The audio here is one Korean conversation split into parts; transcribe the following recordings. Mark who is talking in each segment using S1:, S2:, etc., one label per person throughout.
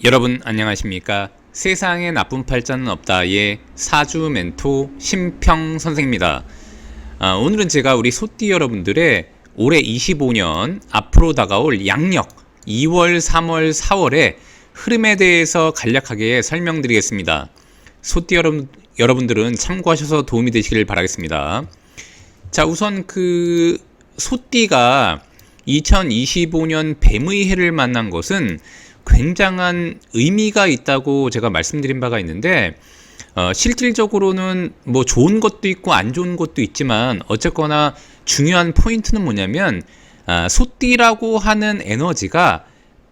S1: 여러분 안녕하십니까? 세상에 나쁜 팔자는 없다의 사주 멘토 심평 선생입니다. 오늘은 제가 우리 소띠 여러분들의 올해 25년 앞으로 다가올 양력 2월, 3월, 4월의 흐름에 대해서 간략하게 설명드리겠습니다. 소띠 여러분들은 참고하셔서 도움이 되시길 바라겠습니다. 자, 우선 소띠가 2025년 뱀의 해를 만난 것은 굉장한 의미가 있다고 제가 말씀드린 바가 있는데, 실질적으로는 뭐 좋은 것도 있고 안 좋은 것도 있지만 어쨌거나 중요한 포인트는 뭐냐면, 소띠라고 하는 에너지가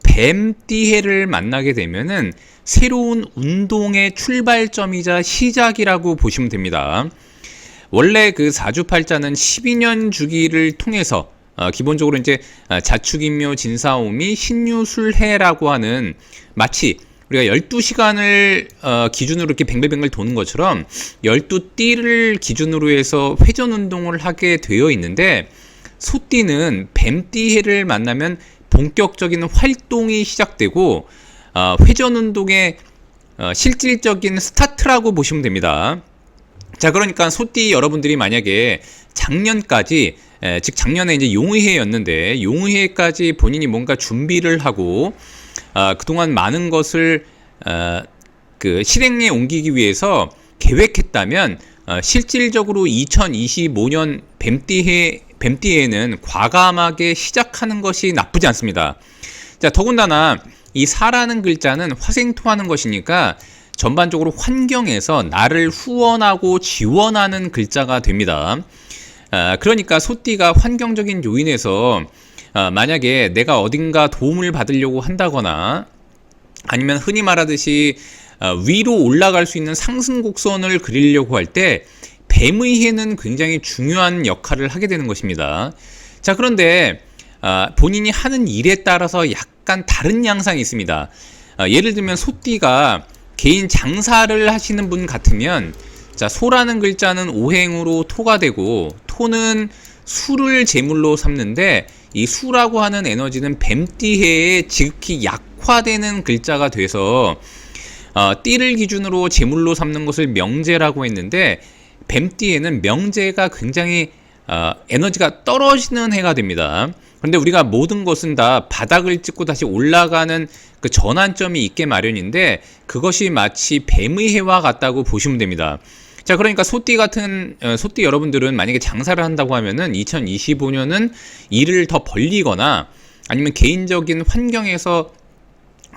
S1: 뱀띠해를 만나게 되면은 새로운 운동의 출발점이자 시작이라고 보시면 됩니다. 원래 그 사주팔자는 12년 주기를 통해서 기본적으로 이제 자축인묘 진사오미 신유술해라고 하는, 마치 우리가 12시간을 기준으로 이렇게 뱅글뱅글 도는 것처럼 12띠를 기준으로 해서 회전 운동을 하게 되어 있는데, 소띠는 뱀띠해를 만나면 본격적인 활동이 시작되고 회전 운동의 실질적인 스타트라고 보시면 됩니다. 자, 그러니까 소띠 여러분들이 만약에 작년까지, 즉 작년에 이제 용의해였는데 용의해까지 본인이 뭔가 준비를 하고 그동안 많은 것을 실행에 옮기기 위해서 계획했다면, 실질적으로 2025년 뱀띠해는 과감하게 시작하는 것이 나쁘지 않습니다. 자, 더군다나 이 사라는 글자는 화생토하는 것이니까 전반적으로 환경에서 나를 후원하고 지원하는 글자가 됩니다. 그러니까 소띠가 환경적인 요인에서 만약에 내가 어딘가 도움을 받으려고 한다거나, 아니면 흔히 말하듯이 위로 올라갈 수 있는 상승 곡선을 그리려고 할 때 뱀의 해는 굉장히 중요한 역할을 하게 되는 것입니다. 자, 그런데 본인이 하는 일에 따라서 약간 다른 양상이 있습니다. 예를 들면 소띠가 개인 장사를 하시는 분 같으면, 자, 소라는 글자는 오행으로 토가 되고, 토는 수를 제물로 삼는데, 이 수라고 하는 에너지는 뱀띠해에 지극히 약화되는 글자가 돼서 띠를 기준으로 제물로 삼는 것을 명제라고 했는데, 뱀띠에는 명제가 굉장히 에너지가 떨어지는 해가 됩니다. 그런데 우리가 모든 것은 다 바닥을 찍고 다시 올라가는 그 전환점이 있게 마련인데, 그것이 마치 뱀의 해와 같다고 보시면 됩니다. 자, 그러니까 소띠 여러분들은 만약에 장사를 한다고 하면은 2025년은 일을 더 벌리거나, 아니면 개인적인 환경에서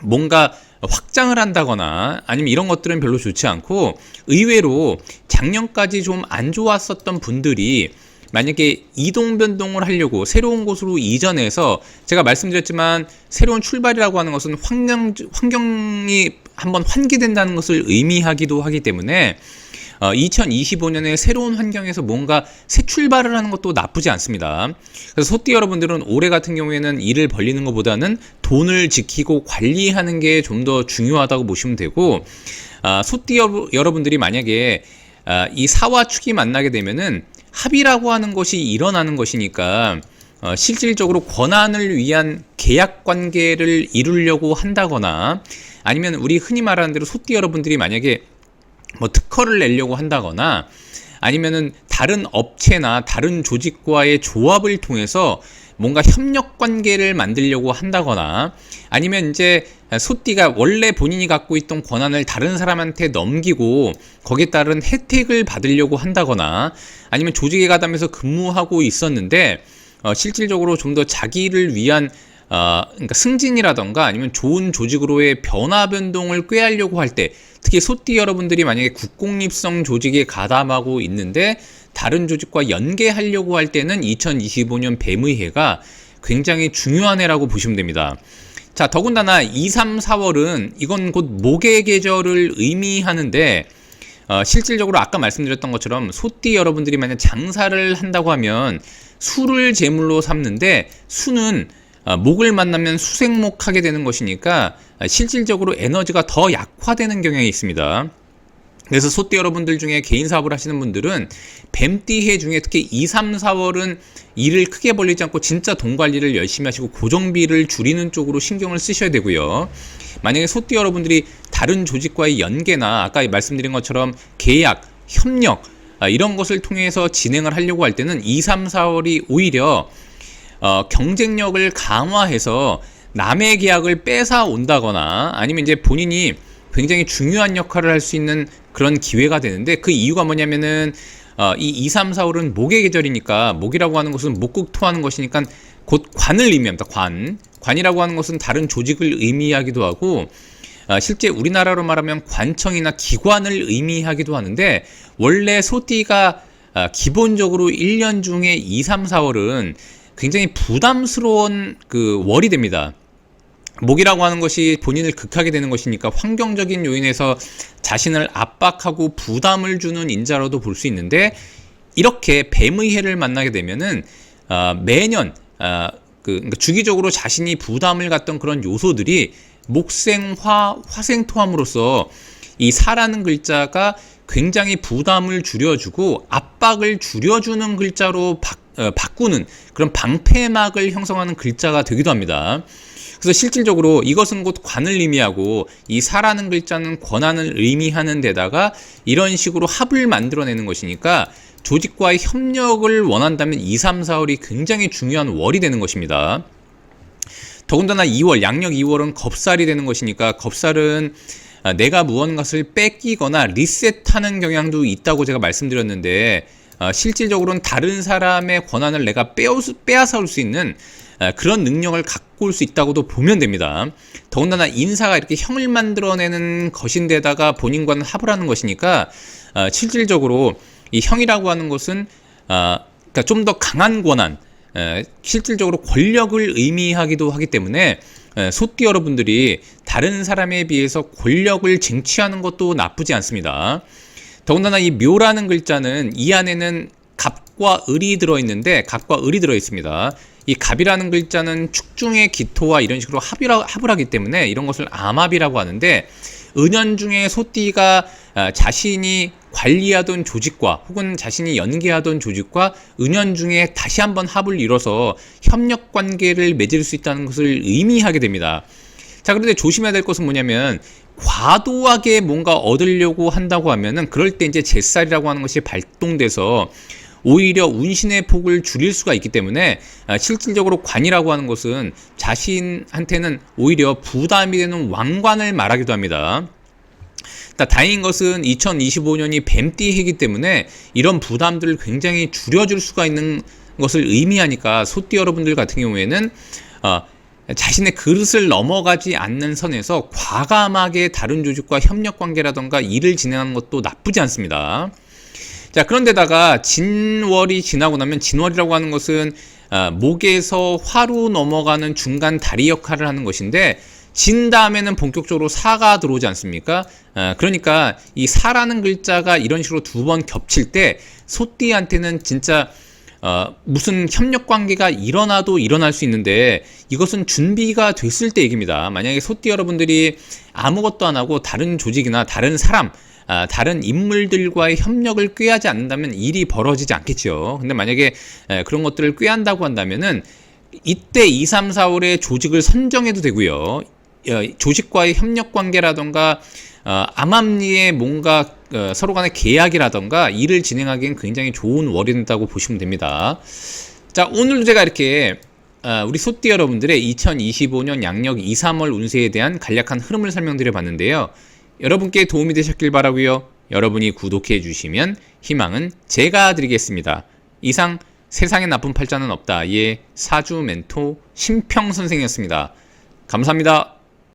S1: 뭔가 확장을 한다거나, 아니면 이런 것들은 별로 좋지 않고, 의외로 작년까지 좀 안 좋았었던 분들이 만약에 이동 변동을 하려고 새로운 곳으로 이전해서, 제가 말씀드렸지만 새로운 출발이라고 하는 것은 환경이 한번 환기된다는 것을 의미하기도 하기 때문에 2025년에 새로운 환경에서 뭔가 새 출발을 하는 것도 나쁘지 않습니다. 그래서 소띠 여러분들은 올해 같은 경우에는 일을 벌리는 것보다는 돈을 지키고 관리하는 게 좀 더 중요하다고 보시면 되고, 소띠 여러분들이 만약에 이 사와 축이 만나게 되면은 합이라고 하는 것이 일어나는 것이니까, 실질적으로 권한을 위한 계약 관계를 이루려고 한다거나, 아니면 우리 흔히 말하는 대로 소띠 여러분들이 만약에 뭐 특허를 내려고 한다거나, 아니면은 다른 업체나 다른 조직과의 조합을 통해서 뭔가 협력 관계를 만들려고 한다거나, 아니면 이제 소띠가 원래 본인이 갖고 있던 권한을 다른 사람한테 넘기고 거기에 따른 혜택을 받으려고 한다거나, 아니면 조직에 가담해서 근무하고 있었는데 실질적으로 좀 더 자기를 위한 그러니까 승진이라던가 아니면 좋은 조직으로의 변화 변동을 꾀하려고 할 때, 특히 소띠 여러분들이 만약에 국공립성 조직에 가담하고 있는데 다른 조직과 연계하려고 할 때는 2025년 뱀의 해가 굉장히 중요한 해라고 보시면 됩니다. 자, 더군다나 2, 3, 4월은 이건 곧 목의 계절을 의미하는데, 실질적으로 아까 말씀드렸던 것처럼 소띠 여러분들이 만약 장사를 한다고 하면 수를 제물로 삼는데, 수는 목을 만나면 수생목하게 되는 것이니까 실질적으로 에너지가 더 약화되는 경향이 있습니다. 그래서 소띠 여러분들 중에 개인 사업을 하시는 분들은 뱀띠해 중에 특히 2, 3, 4월은 일을 크게 벌리지 않고 진짜 돈 관리를 열심히 하시고 고정비를 줄이는 쪽으로 신경을 쓰셔야 되고요. 만약에 소띠 여러분들이 다른 조직과의 연계나 아까 말씀드린 것처럼 계약, 협력 이런 것을 통해서 진행을 하려고 할 때는 2, 3, 4월이 오히려 경쟁력을 강화해서 남의 계약을 뺏어 온다거나 아니면 이제 본인이 굉장히 중요한 역할을 할 수 있는 그런 기회가 되는데, 그 이유가 뭐냐면은 이 2, 3, 4월은 목의 계절이니까, 목이라고 하는 것은 목극토하는 것이니까 곧 관을 의미합니다. 관이라고 하는 것은 다른 조직을 의미하기도 하고 실제 우리나라로 말하면 관청이나 기관을 의미하기도 하는데, 원래 소띠가 기본적으로 1년 중에 2, 3, 4월은 굉장히 부담스러운 그 월이 됩니다. 목이라고 하는 것이 본인을 극하게 되는 것이니까 환경적인 요인에서 자신을 압박하고 부담을 주는 인자로도 볼 수 있는데, 이렇게 뱀의 해를 만나게 되면은 매년 그러니까 주기적으로 자신이 부담을 갖던 그런 요소들이 목생화, 화생토함으로써 이 사라는 글자가 굉장히 부담을 줄여주고 압박을 줄여주는 글자로 바꾸는 그런 방패막을 형성하는 글자가 되기도 합니다. 그래서 실질적으로 이것은 곧 관을 의미하고, 이 사라는 글자는 권한을 의미하는 데다가 이런 식으로 합을 만들어내는 것이니까 조직과의 협력을 원한다면 2, 3, 4월이 굉장히 중요한 월이 되는 것입니다. 더군다나 2월, 양력 2월은 겁살이 되는 것이니까, 겁살은 내가 무언가를 뺏기거나 리셋하는 경향도 있다고 제가 말씀드렸는데, 실질적으로는 다른 사람의 권한을 내가 빼앗아올 수 있는 그런 능력을 갖고 올 수 있다고도 보면 됩니다. 더군다나 인사가 이렇게 형을 만들어내는 것인데다가 본인과는 합을 하는 것이니까 실질적으로 이 형이라고 하는 것은 그러니까 좀 더 강한 권한, 실질적으로 권력을 의미하기도 하기 때문에 소띠 여러분들이 다른 사람에 비해서 권력을 쟁취하는 것도 나쁘지 않습니다. 더군다나 이 묘라는 글자는 이 안에는 갑과 을이 들어있는데, 갑과 을이 들어있습니다. 이 갑이라는 글자는 축중의 기토와 이런 식으로 합을 하기 때문에 이런 것을 암합이라고 하는데, 은연중에 소띠가 자신이 관리하던 조직과 혹은 자신이 연계하던 조직과 은연중에 다시 한번 합을 이뤄서 협력 관계를 맺을 수 있다는 것을 의미하게 됩니다. 자, 그런데 조심해야 될 것은 뭐냐면, 과도하게 뭔가 얻으려고 한다고 하면은 그럴 때 이제 제살이라고 하는 것이 발동돼서 오히려 운신의 폭을 줄일 수가 있기 때문에 실질적으로 관이라고 하는 것은 자신한테는 오히려 부담이 되는 왕관을 말하기도 합니다. 다행인 것은 2025년이 뱀띠 해이기 때문에 이런 부담들을 굉장히 줄여줄 수가 있는 것을 의미하니까 소띠 여러분들 같은 경우에는 자신의 그릇을 넘어가지 않는 선에서 과감하게 다른 조직과 협력 관계라던가 일을 진행하는 것도 나쁘지 않습니다. 자, 그런데다가 진월이 지나고 나면, 진월이라고 하는 것은 목에서 화로 넘어가는 중간 다리 역할을 하는 것인데, 진 다음에는 본격적으로 사가 들어오지 않습니까? 그러니까 이 사라는 글자가 이런 식으로 두 번 겹칠 때 소띠한테는 진짜 무슨 협력 관계가 일어나도 일어날 수 있는데, 이것은 준비가 됐을 때 얘기입니다. 만약에 소띠 여러분들이 아무것도 안 하고 다른 조직이나 다른 사람, 다른 인물들과의 협력을 꾀하지 않는다면 일이 벌어지지 않겠죠. 근데 만약에 그런 것들을 꾀한다고 한다면은 이때 2, 3, 4월에 조직을 선정해도 되고요. 조직과의 협력 관계라던가 암암리에 뭔가 서로 간의 계약이라던가 일을 진행하기엔 굉장히 좋은 월이 된다고 보시면 됩니다. 자, 오늘도 제가 이렇게 우리 소띠 여러분들의 2025년 양력 2, 3월 운세에 대한 간략한 흐름을 설명드려 봤는데요. 여러분께 도움이 되셨길 바라고요. 여러분이 구독해 주시면 희망은 제가 드리겠습니다. 이상 세상에 나쁜 팔자는 없다의 사주 멘토 심평 선생이었습니다. 감사합니다.